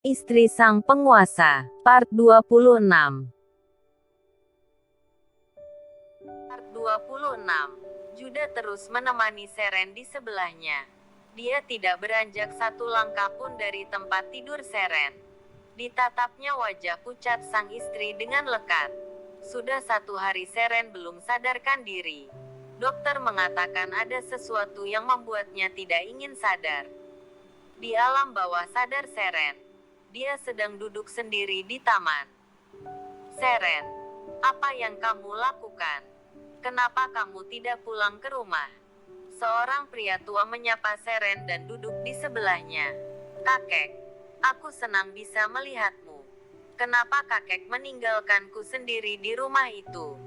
Istri Sang Penguasa, Part 26. Part 26. Juda terus menemani Seren di sebelahnya. Dia tidak beranjak satu langkah pun dari tempat tidur Seren. Ditatapnya wajah pucat sang istri dengan lekat. Sudah 1 hari Seren belum sadarkan diri. Dokter mengatakan ada sesuatu yang membuatnya tidak ingin sadar. Di alam bawah sadar Seren, dia sedang duduk sendiri di taman. Seren, apa yang kamu lakukan? Kenapa kamu tidak pulang ke rumah? Seorang pria tua menyapa Seren dan duduk di sebelahnya. Kakek, aku senang bisa melihatmu. Kenapa kakek meninggalkanku sendiri di rumah itu?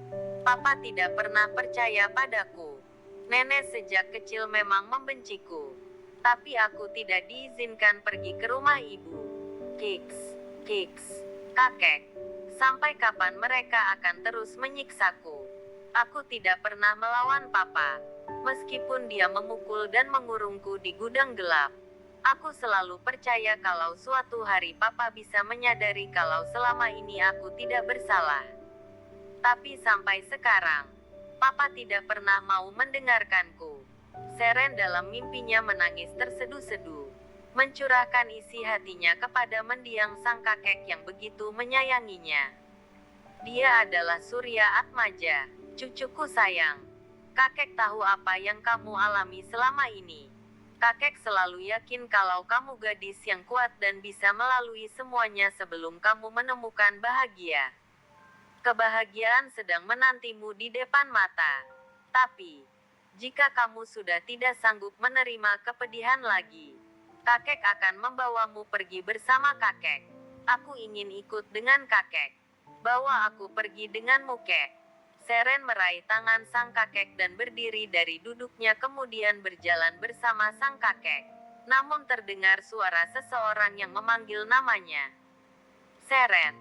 Papa tidak pernah percaya padaku. Nenek sejak kecil memang membenciku. Tapi aku tidak diizinkan pergi ke rumah ibu. Kiks, kakek. Sampai kapan mereka akan terus menyiksaku? Aku tidak pernah melawan papa. Meskipun dia memukul dan mengurungku di gudang gelap. Aku selalu percaya kalau suatu hari papa bisa menyadari kalau selama ini aku tidak bersalah. Tapi sampai sekarang, papa tidak pernah mau mendengarkanku. Seren dalam mimpinya menangis terseduh-seduh. Mencurahkan isi hatinya kepada mendiang sang kakek yang begitu menyayanginya. Dia adalah Surya Atmaja, cucuku sayang. Kakek tahu apa yang kamu alami selama ini. Kakek selalu yakin kalau kamu gadis yang kuat dan bisa melalui semuanya sebelum kamu menemukan bahagia. Kebahagiaan sedang menantimu di depan mata. Tapi, jika kamu sudah tidak sanggup menerima kepedihan lagi, kakek akan membawamu pergi bersama kakek. Aku ingin ikut dengan kakek. Bawa aku pergi denganmu, kek. Seren meraih tangan sang kakek dan berdiri dari duduknya kemudian berjalan bersama sang kakek. Namun terdengar suara seseorang yang memanggil namanya. Seren,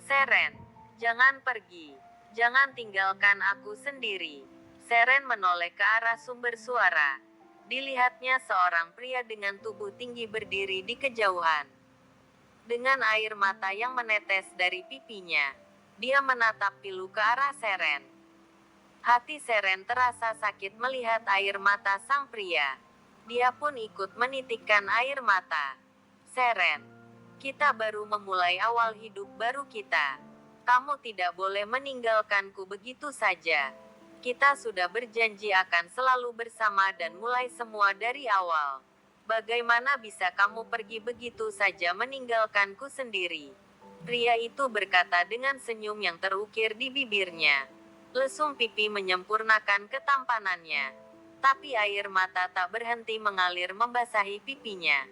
Seren, jangan pergi. Jangan tinggalkan aku sendiri. Seren menoleh ke arah sumber suara. Dilihatnya seorang pria dengan tubuh tinggi berdiri di kejauhan. Dengan air mata yang menetes dari pipinya, dia menatap pilu ke arah Seren. Hati Seren terasa sakit melihat air mata sang pria. Dia pun ikut menitikkan air mata. Seren, kita baru memulai awal hidup baru kita. Kamu tidak boleh meninggalkanku begitu saja. Kita sudah berjanji akan selalu bersama dan mulai semua dari awal. Bagaimana bisa kamu pergi begitu saja meninggalkanku sendiri? Pria itu berkata dengan senyum yang terukir di bibirnya. Lesung pipi menyempurnakan ketampanannya. Tapi air mata tak berhenti mengalir membasahi pipinya.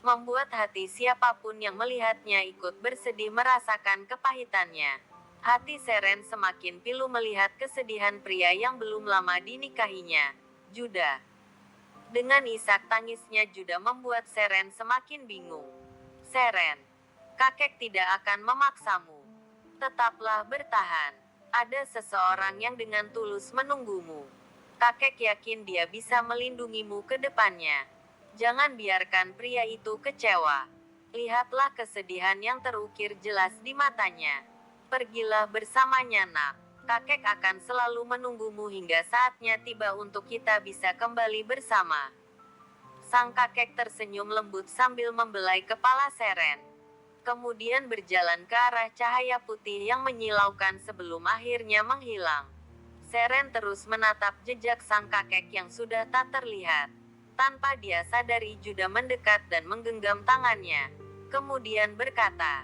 Membuat hati siapapun yang melihatnya ikut bersedih merasakan kepahitannya. Hati Seren semakin pilu melihat kesedihan pria yang belum lama dinikahinya, Juda. Dengan isak tangisnya Juda membuat Seren semakin bingung. Seren, kakek tidak akan memaksamu. Tetaplah bertahan. Ada seseorang yang dengan tulus menunggumu. Kakek yakin dia bisa melindungimu ke depannya. Jangan biarkan pria itu kecewa. Lihatlah kesedihan yang terukir jelas di matanya. Pergilah bersamanya, nak. Kakek akan selalu menunggumu hingga saatnya tiba untuk kita bisa kembali bersama. Sang kakek tersenyum lembut sambil membelai kepala Seren. Kemudian berjalan ke arah cahaya putih yang menyilaukan sebelum akhirnya menghilang. Seren terus menatap jejak sang kakek yang sudah tak terlihat. Tanpa dia sadari Juda mendekat dan menggenggam tangannya. Kemudian berkata,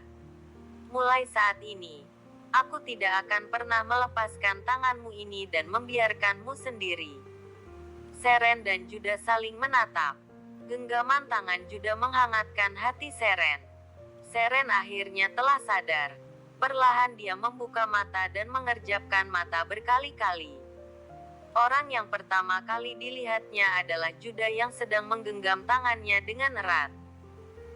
mulai saat ini, aku tidak akan pernah melepaskan tanganmu ini dan membiarkanmu sendiri. Seren dan Juda saling menatap. Genggaman tangan Juda menghangatkan hati Seren. Seren akhirnya telah sadar. Perlahan dia membuka mata dan mengerjapkan mata berkali-kali. Orang yang pertama kali dilihatnya adalah Juda yang sedang menggenggam tangannya dengan erat.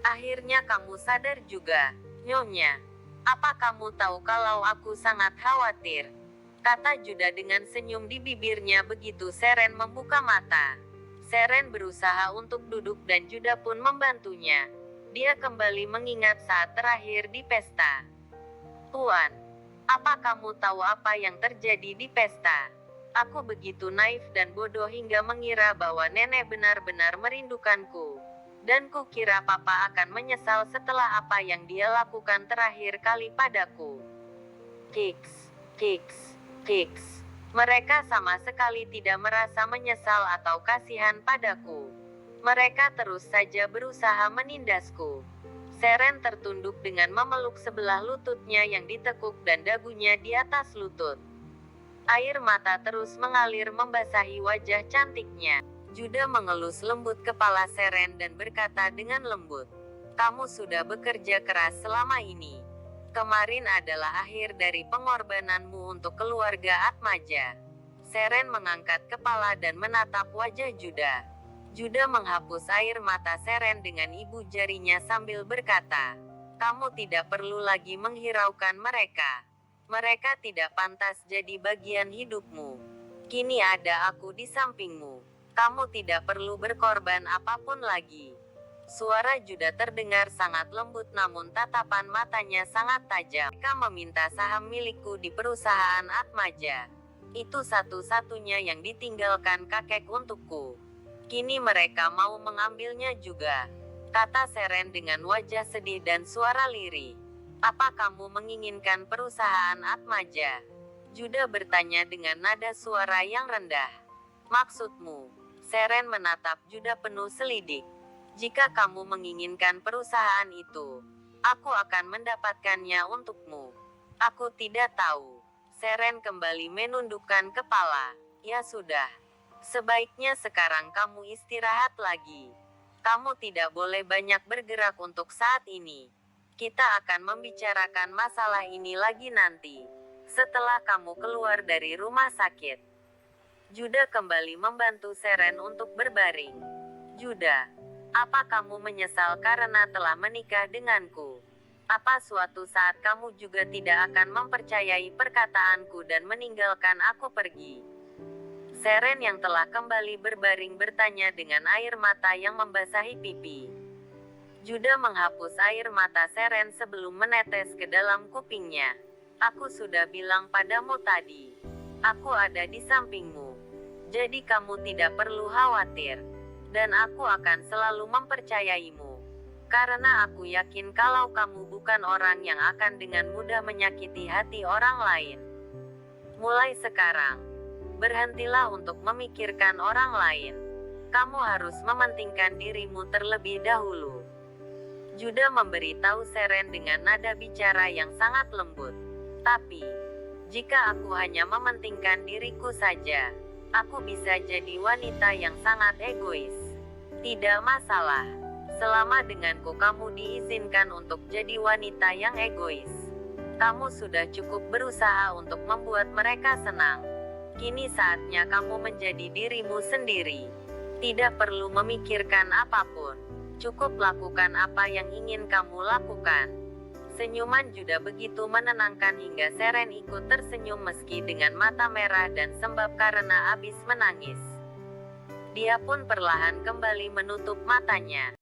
Akhirnya kamu sadar juga, Nyonya. Apa kamu tahu kalau aku sangat khawatir? Kata Juda dengan senyum di bibirnya begitu Seren membuka mata. Seren berusaha untuk duduk dan Juda pun membantunya. Dia kembali mengingat saat terakhir di pesta. Tuan, apa kamu tahu apa yang terjadi di pesta? Aku begitu naif dan bodoh hingga mengira bahwa nenek benar-benar merindukanku. Dan kukira papa akan menyesal setelah apa yang dia lakukan terakhir kali padaku. Kiks, kiks, kiks. Mereka sama sekali tidak merasa menyesal atau kasihan padaku. Mereka terus saja berusaha menindasku. Seren tertunduk dengan memeluk sebelah lututnya yang ditekuk dan dagunya di atas lutut. Air mata terus mengalir membasahi wajah cantiknya. Juda mengelus lembut kepala Seren dan berkata dengan lembut, "Kamu sudah bekerja keras selama ini. Kemarin adalah akhir dari pengorbananmu untuk keluarga Atmaja." Seren mengangkat kepala dan menatap wajah Juda. Juda menghapus air mata Seren dengan ibu jarinya sambil berkata, "Kamu tidak perlu lagi menghiraukan mereka. Mereka tidak pantas jadi bagian hidupmu. Kini ada aku di sampingmu. Kamu tidak perlu berkorban apapun lagi." Suara Juda terdengar sangat lembut namun tatapan matanya sangat tajam. "Mereka meminta saham milikku di perusahaan Atmaja. Itu satu-satunya yang ditinggalkan kakek untukku. Kini mereka mau mengambilnya juga," kata Seren dengan wajah sedih dan suara lirih. "Apa kamu menginginkan perusahaan Atmaja?" Juda bertanya dengan nada suara yang rendah. "Maksudmu?" Seren menatap Juda penuh selidik. "Jika kamu menginginkan perusahaan itu, aku akan mendapatkannya untukmu." "Aku tidak tahu." Seren kembali menundukkan kepala. "Ya sudah. Sebaiknya sekarang kamu istirahat lagi. Kamu tidak boleh banyak bergerak untuk saat ini. Kita akan membicarakan masalah ini lagi nanti, setelah kamu keluar dari rumah sakit." Juda kembali membantu Seren untuk berbaring. "Juda, apa kamu menyesal karena telah menikah denganku? Apa suatu saat kamu juga tidak akan mempercayai perkataanku dan meninggalkan aku pergi?" Seren yang telah kembali berbaring bertanya dengan air mata yang membasahi pipi. Juda menghapus air mata Seren sebelum menetes ke dalam kupingnya. "Aku sudah bilang padamu tadi. Aku ada di sampingmu. Jadi kamu tidak perlu khawatir. Dan aku akan selalu mempercayaimu. Karena aku yakin kalau kamu bukan orang yang akan dengan mudah menyakiti hati orang lain. Mulai sekarang, berhentilah untuk memikirkan orang lain. Kamu harus mementingkan dirimu terlebih dahulu." Juda memberitahu Seren dengan nada bicara yang sangat lembut. "Tapi, jika aku hanya mementingkan diriku saja, aku bisa jadi wanita yang sangat egois. Tidak masalah. Selama denganku kamu diizinkan untuk jadi wanita yang egois. Kamu sudah cukup berusaha untuk membuat mereka senang. Kini saatnya kamu menjadi dirimu sendiri. Tidak perlu memikirkan apapun. Cukup lakukan apa yang ingin kamu lakukan." Senyuman Juda begitu menenangkan hingga Seren ikut tersenyum meski dengan mata merah dan sembab karena habis menangis. Dia pun perlahan kembali menutup matanya.